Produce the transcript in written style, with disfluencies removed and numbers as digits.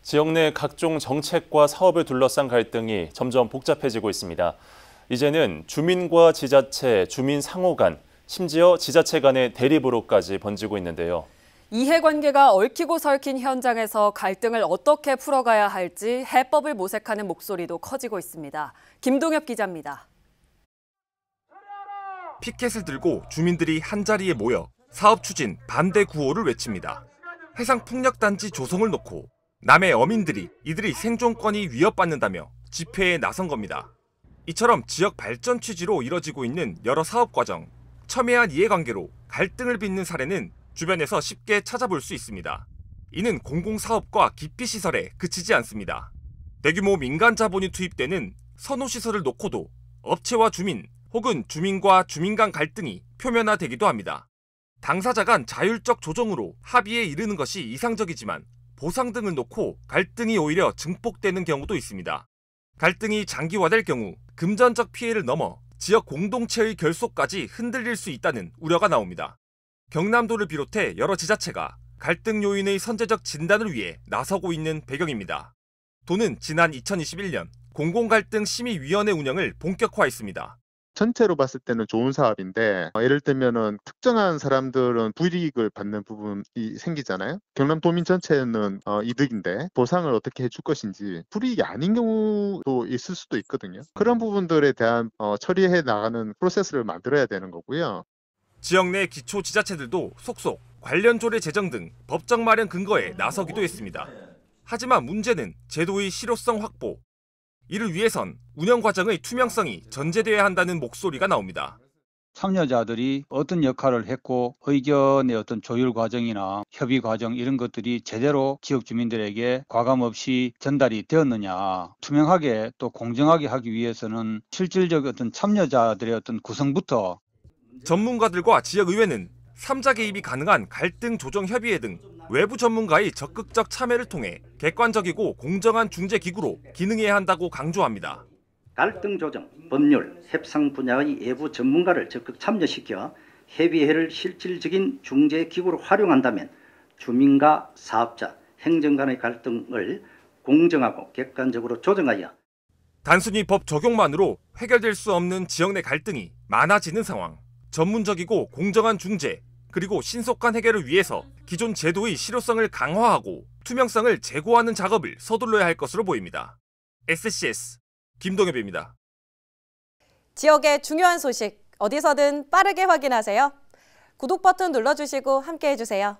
지역 내 각종 정책과 사업을 둘러싼 갈등이 점점 복잡해지고 있습니다. 이제는 주민과 지자체, 주민 상호 간, 심지어 지자체 간의 대립으로까지 번지고 있는데요. 이해관계가 얽히고 설킨 현장에서 갈등을 어떻게 풀어가야 할지 해법을 모색하는 목소리도 커지고 있습니다. 김동엽 기자입니다. 피켓을 들고 주민들이 한자리에 모여 사업 추진 반대 구호를 외칩니다. 해상풍력단지 조성을 놓고 남의 어민들이 이들이 생존권이 위협받는다며 집회에 나선 겁니다. 이처럼 지역 발전 취지로 이뤄지고 있는 여러 사업 과정, 첨예한 이해관계로 갈등을 빚는 사례는 주변에서 쉽게 찾아볼 수 있습니다. 이는 공공사업과 기피시설에 그치지 않습니다. 대규모 민간 자본이 투입되는 선호시설을 놓고도 업체와 주민 혹은 주민과 주민 간 갈등이 표면화되기도 합니다. 당사자 간 자율적 조정으로 합의에 이르는 것이 이상적이지만 보상 등을 놓고 갈등이 오히려 증폭되는 경우도 있습니다. 갈등이 장기화될 경우 금전적 피해를 넘어 지역 공동체의 결속까지 흔들릴 수 있다는 우려가 나옵니다. 경남도를 비롯해 여러 지자체가 갈등 요인의 선제적 진단을 위해 나서고 있는 배경입니다. 도는 지난 2021년 공공갈등심의위원회 운영을 본격화했습니다. 전체로 봤을 때는 좋은 사업인데 예를 들면은 특정한 사람들은 불이익을 받는 부분이 생기잖아요. 경남도민 전체는 이득인데 보상을 어떻게 해줄 것인지 불이익이 아닌 경우도 있을 수도 있거든요. 그런 부분들에 대한 처리해 나가는 프로세스를 만들어야 되는 거고요. 지역 내 기초 지자체들도 속속 관련 조례 제정 등 법적 마련 근거에 나서기도 했습니다. 하지만 문제는 제도의 실효성 확보. 이를 위해선 운영 과정의 투명성이 전제돼야 한다는 목소리가 나옵니다. 참여자들이 어떤 역할을 했고 의견의 어떤 조율 과정이나 협의 과정 이런 것들이 제대로 지역 주민들에게 과감 없이 전달이 되었느냐, 투명하게 또 공정하게 하기 위해서는 실질적 어떤 참여자들의 어떤 구성부터 전문가들과 지역의회는 3자 개입이 가능한 갈등 조정 협의회 등 외부 전문가의 적극적 참여를 통해 객관적이고 공정한 중재 기구로 기능해야 한다고 강조합니다. 갈등 조정, 법률, 협상 분야의 외부 전문가를 적극 참여시켜 협의회를 실질적인 중재 기구로 활용한다면 주민과 사업자, 행정 간의 갈등을 공정하고 객관적으로 조정하여 단순히 법 적용만으로 해결될 수 없는 지역 내 갈등이 많아지는 상황. 전문적이고 공정한 중재, 그리고 신속한 해결을 위해서 기존 제도의 실효성을 강화하고 투명성을 제고하는 작업을 서둘러야 할 것으로 보입니다. SCS 김동엽입니다. 지역의 중요한 소식 어디서든 빠르게 확인하세요. 구독 버튼 눌러주시고 함께해주세요.